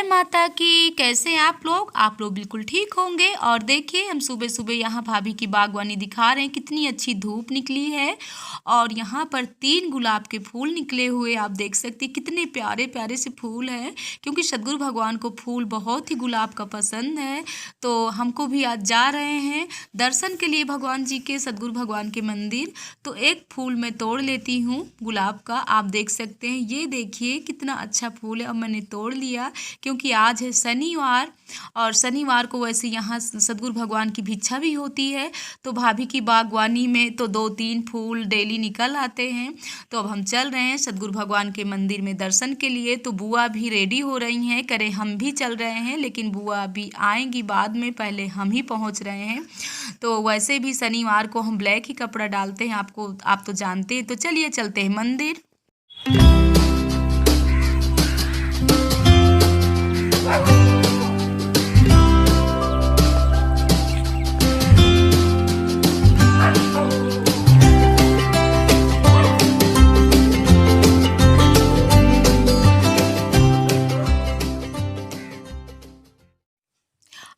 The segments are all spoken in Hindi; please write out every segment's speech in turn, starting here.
माता की। कैसे हैं आप लोग? आप लोग बिल्कुल ठीक होंगे। और देखिए हम सुबह सुबह यहाँ भाभी की बागवानी दिखा रहे हैं, कितनी अच्छी धूप निकली है और यहाँ पर 3 गुलाब के फूल निकले हुए आप देख सकते हैं। कितने प्यारे प्यारे से फूल हैं, क्योंकि सद्गुरु भगवान को फूल बहुत ही गुलाब का पसंद है। तो हमको भी आज जा रहे हैं दर्शन के लिए भगवान जी के, सद्गुरु भगवान के मंदिर। तो एक फूल मैं तोड़ लेती हूँ गुलाब का, आप देख सकते हैं। ये देखिए कितना अच्छा फूल है और मैंने तोड़ लिया, क्योंकि आज है शनिवार और शनिवार को वैसे यहाँ सद्गुरु भगवान की भिक्षा भी होती है। तो भाभी की बागवानी में तो 2-3 फूल डेली निकल आते हैं। तो अब हम चल रहे हैं सद्गुरु भगवान के मंदिर में दर्शन के लिए। तो बुआ भी रेडी हो रही हैं, करें हम भी चल रहे हैं, लेकिन बुआ अभी आएंगी बाद में, पहले हम ही पहुँच रहे हैं। तो वैसे भी शनिवार को हम ब्लैक ही कपड़ा डालते हैं, आप तो जानते हैं। तो चलिए चलते हैं मंदिर।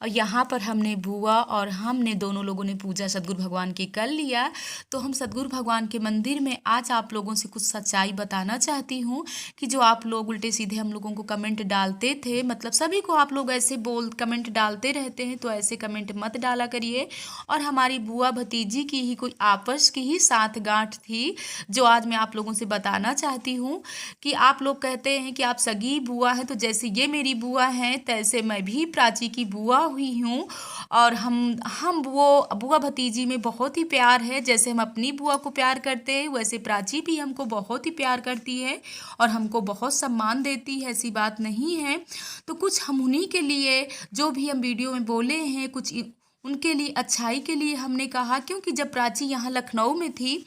और यहाँ पर हमने बुआ और हमने दोनों लोगों ने पूजा सद्गुरु भगवान की कर लिया। तो हम सद्गुरु भगवान के मंदिर में आज आप लोगों से कुछ सच्चाई बताना चाहती हूँ कि जो आप लोग उल्टे सीधे हम लोगों को कमेंट डालते थे, मतलब सभी को आप लोग ऐसे कमेंट डालते रहते हैं, तो ऐसे कमेंट मत डाला करिए। और हमारी बुआ भतीजी की ही कोई आपस की ही साठगांठ थी, जो आज मैं आप लोगों से बताना चाहती हूँ। कि आप लोग कहते हैं कि आप सगी बुआ हैं, तो जैसे ये मेरी बुआ हैं तैसे मैं भी प्राची की बुआ हुई हूँ। और हम वो बुआ भतीजी में बहुत ही प्यार है। जैसे हम अपनी बुआ को प्यार करते हैं, वैसे प्राची भी हमको बहुत ही प्यार करती है और हमको बहुत सम्मान देती है, ऐसी बात नहीं है। तो कुछ हम उन्हीं के लिए जो भी हम वीडियो में बोले हैं, कुछ उनके लिए अच्छाई के लिए हमने कहा। क्योंकि जब प्राची यहाँ लखनऊ में थी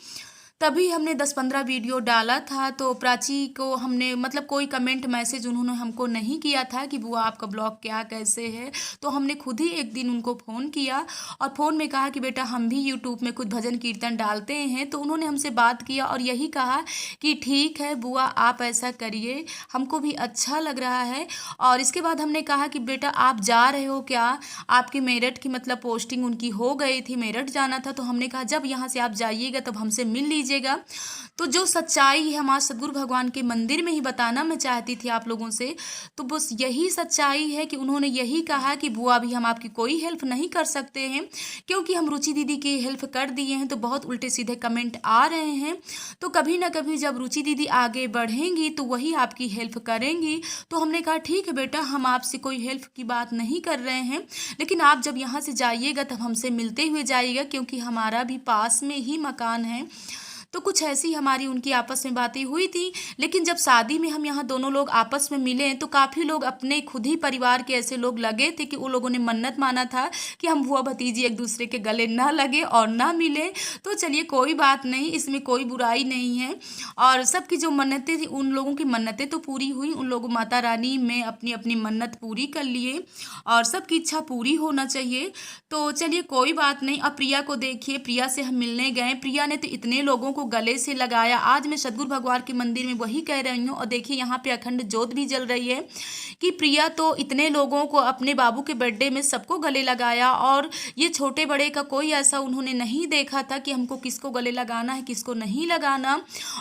तभी हमने 10-15 वीडियो डाला था। तो प्राची को हमने मतलब कोई कमेंट मैसेज उन्होंने हमको नहीं किया था कि बुआ आपका ब्लॉग क्या कैसे है। तो हमने खुद ही एक दिन उनको फ़ोन किया और फ़ोन में कहा कि बेटा हम भी यूट्यूब में कुछ भजन कीर्तन डालते हैं। तो उन्होंने हमसे बात किया और यही कहा कि ठीक है बुआ आप ऐसा करिए, हमको भी अच्छा लग रहा है। और इसके बाद हमने कहा कि बेटा आप जा रहे हो क्या? आपकी मेरठ की मतलब पोस्टिंग उनकी हो गई थी, मेरठ जाना था। तो हमने कहा जब यहाँ से आप जाइएगा तब हमसे मिल लीजिए। तो जो सच्चाई है हमारे सद्गुरु भगवान के मंदिर में ही बताना मैं चाहती थी आप लोगों से। तो बस यही सच्चाई है कि उन्होंने यही कहा कि बुआ भी हम आपकी कोई हेल्प नहीं कर सकते हैं, क्योंकि हम रुचि दीदी की हेल्प कर दिए हैं। तो बहुत उल्टे सीधे कमेंट आ रहे हैं। तो कभी ना कभी जब रुचि दीदी आगे बढ़ेंगी तो वही आपकी हेल्प करेंगी। तो हमने कहा ठीक है बेटा, हम आपसे कोई हेल्प की बात नहीं कर रहे हैं, लेकिन आप जब यहाँ से जाइएगा तब हमसे मिलते हुए जाइएगा, क्योंकि हमारा भी पास में ही मकान है। तो कुछ ऐसी हमारी उनकी आपस में बातें हुई थी। लेकिन जब शादी में हम यहाँ दोनों लोग आपस में मिले तो काफ़ी लोग अपने खुद ही परिवार के ऐसे लोग लगे थे कि वो लोगों ने मन्नत माना था कि हम बुआ भतीजी एक दूसरे के गले ना लगे और ना मिले। तो चलिए कोई बात नहीं, इसमें कोई बुराई नहीं है। और सबकी जो मन्नतें थी उन लोगों की मन्नतें तो पूरी हुई, उन लोगों माता रानी में अपनी अपनी मन्नत पूरी कर लिए और सबकी इच्छा पूरी होना चाहिए। तो चलिए कोई बात नहीं। अब प्रिया को देखिए, प्रिया से हम मिलने गए, प्रिया ने तो इतने लोगों को गले से लगाया। आज मैं सद्गुरु भगवान के मंदिर में वही कह रही हूँ। और देखिए यहाँ पे अखंड ज्योत भी जल रही है कि प्रिया तो इतने लोगों को अपने बाबू के बर्थडे में सबको गले लगाया। और ये छोटे बड़े का कोई ऐसा उन्होंने नहीं देखा था कि हमको किसको गले लगाना है किसको नहीं लगाना।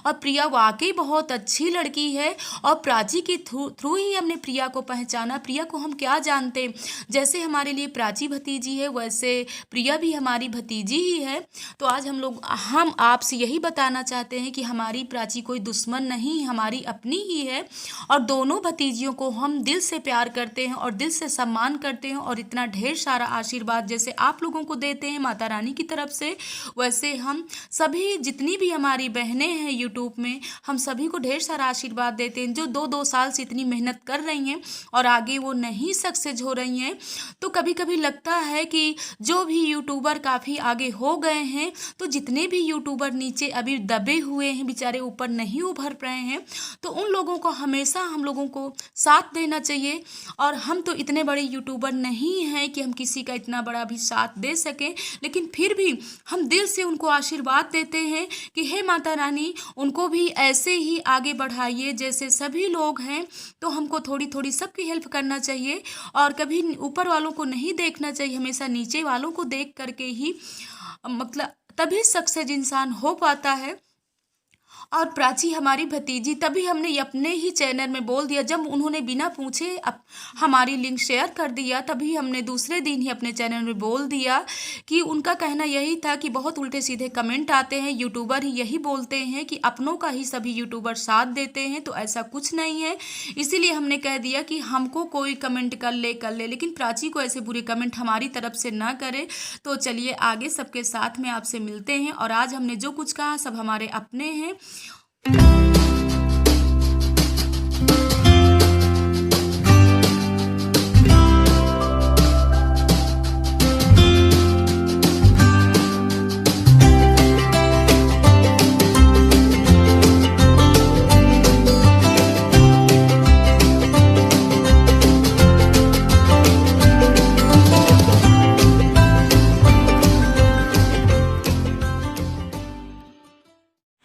और प्रिया वाकई बहुत अच्छी लड़की है और प्राची के थ्रू ही हमने प्रिया को पहचाना। प्रिया को हम क्या जानते, जैसे हमारे लिए प्राची भतीजी है वैसे प्रिया भी हमारी भतीजी ही है। तो आज हम आपसे यही बताना चाहते हैं कि हमारी प्राची कोई दुश्मन नहीं, हमारी अपनी ही है। और दोनों भतीजियों को हम दिल से प्यार करते हैं और दिल से सम्मान करते हैं। और इतना ढेर सारा आशीर्वाद जैसे आप लोगों को देते हैं माता रानी की तरफ से, वैसे हम सभी जितनी भी हमारी बहनें हैं यूट्यूब में, हम सभी को ढेर सारा आशीर्वाद देते हैं। जो 2-2 साल से इतनी मेहनत कर रही हैं और आगे वो नहीं सक्सेस हो रही हैं। तो कभी कभी लगता है कि जो भी यूट्यूबर काफ़ी आगे हो गए हैं, तो जितने भी यूट्यूबर नीचे अभी दबे हुए हैं, बेचारे ऊपर नहीं उभर रहे हैं, तो उन लोगों को हमेशा हम लोगों को साथ देना चाहिए। और हम तो इतने बड़े यूट्यूबर नहीं हैं कि हम किसी का इतना बड़ा भी साथ दे सकें, लेकिन फिर भी हम दिल से उनको आशीर्वाद देते हैं कि हे माता रानी, उनको भी ऐसे ही आगे बढ़ाइए जैसे सभी लोग हैं। तो हमको थोड़ी थोड़ी सबकी हेल्प करना चाहिए और कभी ऊपर वालों को नहीं देखना चाहिए, हमेशा नीचे वालों को देख करके ही मतलब तभी सक्सेस इंसान हो पाता है। और प्राची हमारी भतीजी, तभी हमने अपने ही चैनल में बोल दिया, जब उन्होंने बिना पूछे हमारी लिंक शेयर कर दिया, तभी हमने दूसरे दिन ही अपने चैनल में बोल दिया कि उनका कहना यही था कि बहुत उल्टे सीधे कमेंट आते हैं, यूट्यूबर ही यही बोलते हैं कि अपनों का ही सभी यूट्यूबर साथ देते हैं, तो ऐसा कुछ नहीं है। इसीलिए हमने कह दिया कि हमको कोई कमेंट कर ले, लेकिन प्राची को ऐसे बुरे कमेंट हमारी तरफ से ना करे। तो चलिए आगे सबके साथ में आपसे मिलते हैं, और आज हमने जो कुछ कहा सब हमारे अपने हैं।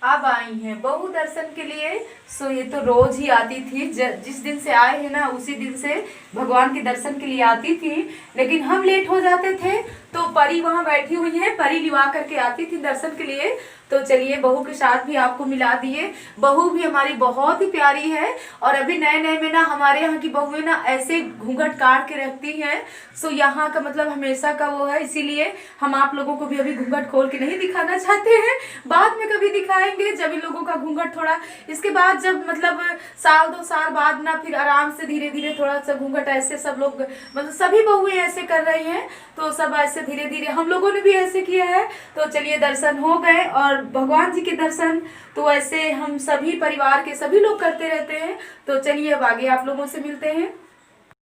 अब आई हैं बहू दर्शन के लिए। सो ये तो रोज ही आती थी, जिस दिन से आए हैं ना उसी दिन से भगवान के दर्शन के लिए आती थी, लेकिन हम लेट हो जाते थे तो परी वहां बैठी हुई है, परी लिवा करके आती थी दर्शन के लिए। तो चलिए बहू के साथ भी आपको मिला दिए। बहू भी हमारी बहुत ही प्यारी है, और अभी नए नए में ना हमारे यहाँ की बहुएं ना ऐसे घूंघट काट के रखती हैं। सो यहाँ का मतलब हमेशा का वो है, इसीलिए हम आप लोगों को भी अभी घूंघट खोल के नहीं दिखाना चाहते हैं, बाद में कभी दिखाएंगे जब इन लोगों का घूंघट थोड़ा, इसके बाद जब मतलब साल 2 साल बाद ना फिर आराम से धीरे धीरे थोड़ा सा घूंघट ऐसे सब लोग मतलब सभी बहुएं ऐसे कर रही हैं, तो सब ऐसे धीरे धीरे हम लोगों ने भी ऐसे किया है। तो चलिए दर्शन हो गए, और भगवान जी के दर्शन तो ऐसे हम सभी परिवार के सभी लोग करते रहते हैं। तो चलिए अब आगे आप लोगों से मिलते हैं।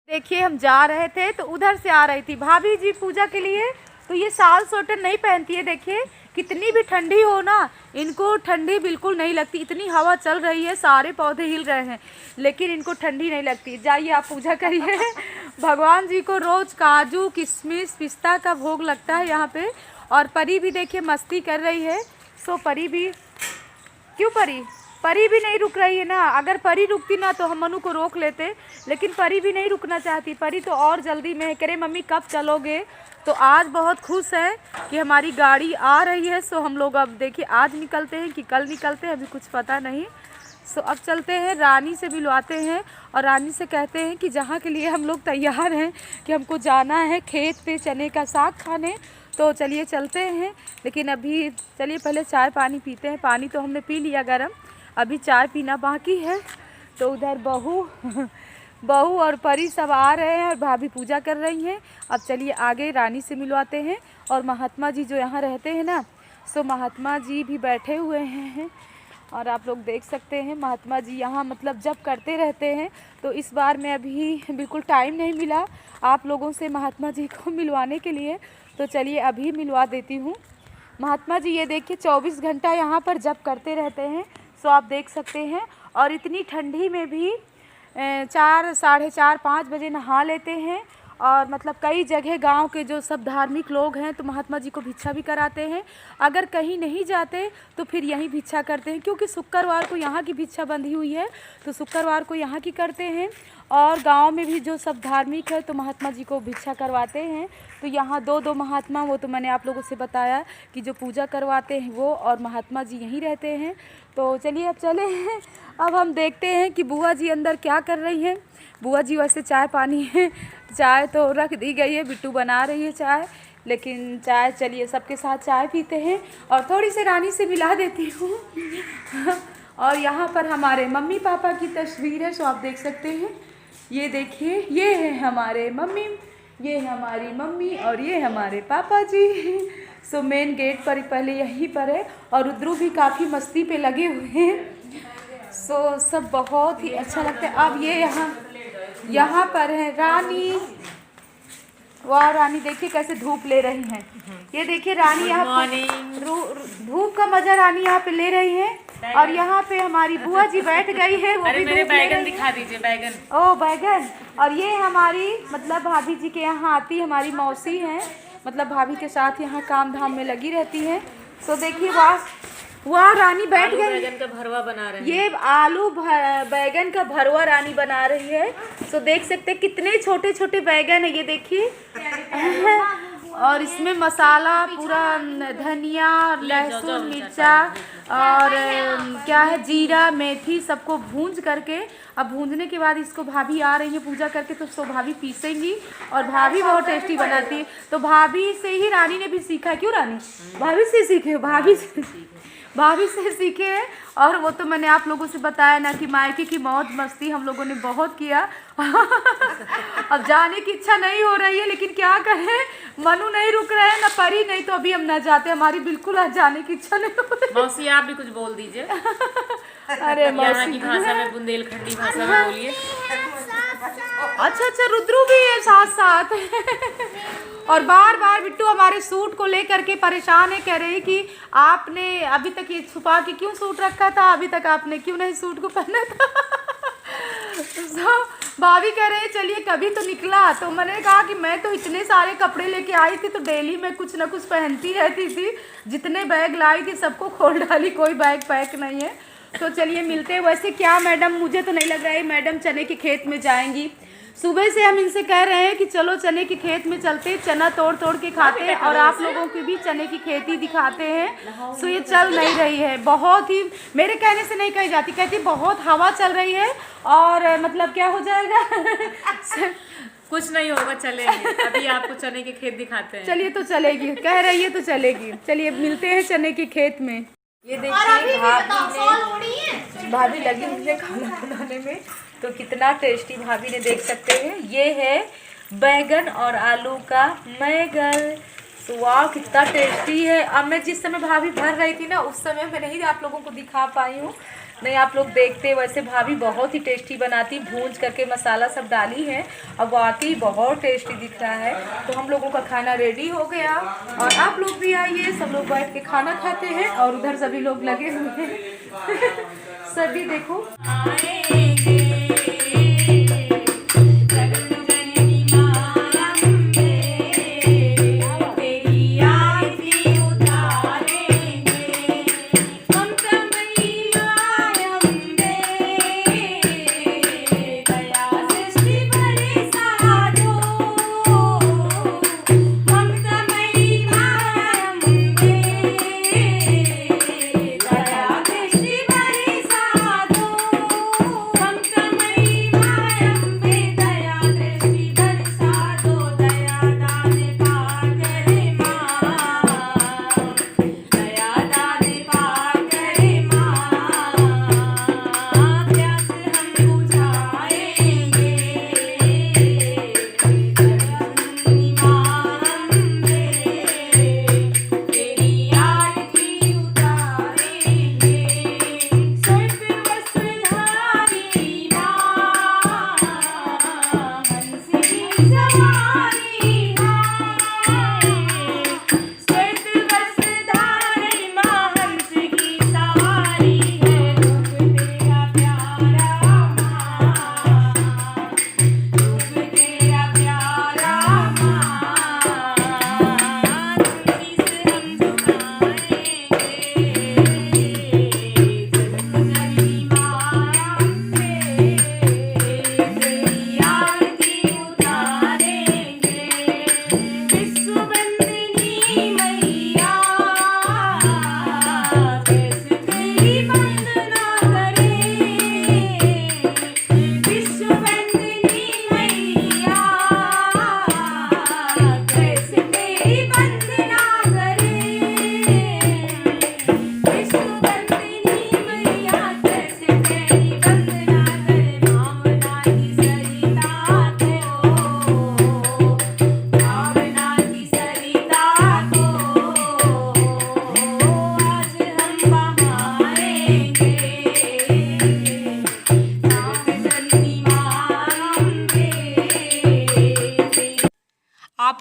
देखिए हम जा रहे थे तो उधर से आ रही थी भाभी जी पूजा के लिए, तो ये साल स्वेटर नहीं पहनती है। देखिए कितनी भी ठंडी हो ना, इनको ठंडी बिल्कुल नहीं लगती, इतनी हवा चल रही है, सारे पौधे हिल रहे हैं, लेकिन इनको ठंडी नहीं लगती। जाइए आप पूजा करिए। भगवान जी को रोज काजू किशमिश पिस्ता का भोग लगता है यहाँ पे। और परी भी देखिए मस्ती कर रही है। सो परी भी, क्यों परी भी नहीं रुक रही है ना। अगर परी रुकती ना तो हम मनु को रोक लेते, लेकिन परी भी नहीं रुकना चाहती। परी तो और जल्दी में है, करे मम्मी कब चलोगे। तो आज बहुत खुश है कि हमारी गाड़ी आ रही है। सो हम लोग अब देखिए आज निकलते हैं कि कल निकलते हैं, अभी कुछ पता नहीं। सो अब चलते हैं, रानी से मिलवाते हैं और रानी से कहते हैं कि जहाँ के लिए हम लोग तैयार हैं कि हमको जाना है खेत पे चने का साग खाने। तो चलिए चलते हैं, लेकिन अभी चलिए पहले चाय पानी पीते हैं। पानी तो हमने पी लिया गरम, अभी चाय पीना बाकी है। तो उधर बहू और परी सब आ रहे हैं और भाभी पूजा कर रही हैं। अब चलिए आगे रानी से मिलवाते हैं। और महात्मा जी जो यहाँ रहते हैं ना, सो महात्मा जी भी बैठे हुए हैं, और आप लोग देख सकते हैं महात्मा जी यहाँ मतलब जब करते रहते हैं। तो इस बार में अभी बिल्कुल टाइम नहीं मिला आप लोगों से महात्मा जी को मिलवाने के लिए, तो चलिए अभी मिलवा देती हूँ। महात्मा जी ये देखिए 24 घंटा यहाँ पर जप करते रहते हैं, सो आप देख सकते हैं। और इतनी ठंडी में भी 4 साढ़े 4 5 बजे नहा लेते हैं। और मतलब कई जगह गांव के जो सब धार्मिक लोग हैं तो महात्मा जी को भिक्षा भी कराते हैं। अगर कहीं नहीं जाते तो फिर यहीं भिक्षा करते हैं, क्योंकि शुक्रवार को यहाँ की भिक्षा बंधी हुई है, तो शुक्रवार को यहाँ की करते हैं। और गांव में भी जो सब धार्मिक है तो महात्मा जी को भिक्षा करवाते हैं। तो यहाँ 2 महात्मा, वो तो मैंने आप लोगों से बताया कि जो पूजा करवाते हैं वो, और महात्मा जी यहीं रहते हैं। तो चलिए अब चले हैं, अब हम देखते हैं कि बुआ जी अंदर क्या कर रही हैं। बुआ जी वैसे चाय पानी है, चाय तो रख दी गई है, बिट्टू बना रही है चाय, लेकिन चाय चलिए सबके साथ चाय पीते हैं। और थोड़ी सी रानी से मिला देती हूँ। और यहाँ पर हमारे मम्मी पापा की तस्वीर है, सो आप देख सकते हैं। ये देखिए ये है हमारे मम्मी, ये हमारी मम्मी और ये हमारे पापा जी। सो मेन गेट पर पहले यहीं पर है, और रुद्रू भी काफ़ी मस्ती पे लगे हुए हैं। सो सब बहुत ही अच्छा लगता है। अब ये यहाँ पर है रानी, वाह रानी देखिए कैसे धूप ले रही हैं। ये देखिए रानी यहाँ धूप का मजा रानी यहाँ पे ले रही है और यहाँ पे हमारी बुआ जी बैठ गई है। वो भी मेरे बैगन दिखा दीजिए, बैगन। ओ बैगन। और ये हमारी मतलब भाभी जी के यहाँ आती हमारी मौसी हैं, मतलब भाभी के साथ यहाँ काम धाम में लगी रहती है। तो देखिए वाह रानी बैठ गई। बैगन का भरवा बना रहे हैं। ये आलू बैगन का भरवा रानी बना रही है। तो देख सकते हैं कितने छोटे छोटे बैगन है, ये देखिए। और इसमें मसाला पूरा धनिया, लहसुन, मिर्चा और क्या है जीरा, मेथी सबको भूंज करके, अब भूंजने के बाद इसको भाभी आ रही है पूजा करके, तो उसको भाभी पीसेंगी और भाभी बहुत टेस्टी बनाती है। तो भाभी से ही रानी ने भी सीखा है। क्यों रानी? भाभी से सीखे, भाभी से सीखे हैं। और वो तो मैंने आप लोगों से बताया ना कि मायके की मौज मस्ती हम लोगों ने बहुत किया। अब जाने की इच्छा नहीं हो रही है, लेकिन क्या करें, मनु नहीं रुक रहे हैं, ना परी नहीं, तो अभी हम ना जाते, हमारी बिल्कुल आज जाने की इच्छा नहीं हो रही। मौसी आप भी कुछ बोल दीजिए। अरे यहाँ की भाषा में, बुंदेलखंडी भाषा में बोलिए। अच्छा रुद्रू भी है साथ साथ। और बार बार बिट्टू हमारे सूट को लेकर के परेशान है, कह रहे कि आपने अभी तक ये छुपा के क्यों सूट रखा था, अभी तक आपने क्यों नहीं सूट को पहना था। तो भाभी कह रहे हैं चलिए कभी तो निकला। तो मैंने कहा कि मैं तो इतने सारे कपड़े लेके आई थी, तो डेली में कुछ ना कुछ पहनती रहती थी, जितने बैग लाई थी सबको खोल डाली, कोई बैग पैक नहीं है। तो चलिए मिलते हैं। वैसे क्या मैडम, मुझे तो नहीं लग रहा है मैडम चने के खेत में जाएंगी। सुबह से हम इनसे कह रहे हैं कि चलो चने के खेत में चलते, चना तोड़ तोड़ के खाते हैं और आप लोगों की भी चने की खेती दिखाते हैं। सो ये चल नहीं रही है, बहुत ही मेरे कहने से नहीं कही जाती, कहती बहुत हवा चल रही है और मतलब क्या हो जाएगा। कुछ नहीं होगा, चलेंगे। अभी आपको चने के खेत दिखाते हैं। चलिए तो चलेगी, कह रही है तो चलेगी। चलिए मिलते हैं चने के खेत में। ये देखिए भाभी लगी हुई है खाना बनाने में, तो कितना टेस्टी भाभी ने, देख सकते हैं। ये है बैगन और आलू का मैगल। तो वाह कितना टेस्टी है। अब मैं जिस समय भाभी भर रही थी ना, उस समय मैं नहीं आप लोगों को दिखा पाई हूँ, नहीं आप लोग देखते। वैसे भाभी बहुत ही टेस्टी बनाती, भूंज करके मसाला सब डाली है, अब वाकई बहुत टेस्टी दिख रहा है। तो हम लोगों का खाना रेडी हो गया और आप लोग भी आइए, सब लोग बैठ के खाना खाते हैं। और उधर सभी लोग लगे हुए हैं। सभी देखो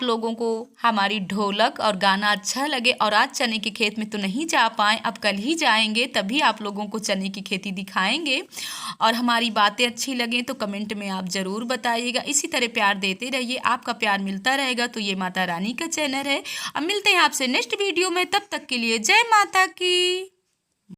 लोगों को हमारी ढोलक और गाना अच्छा लगे और आज चने के खेत में तो नहीं जा पाए, अब कल ही जाएंगे, तभी आप लोगों को चने की खेती दिखाएंगे। और हमारी बातें अच्छी लगें तो कमेंट में आप ज़रूर बताइएगा। इसी तरह प्यार देते रहिए, आपका प्यार मिलता रहेगा तो ये माता रानी का चैनल है। अब मिलते हैं आपसे नेक्स्ट वीडियो में, तब तक के लिए जय माता की।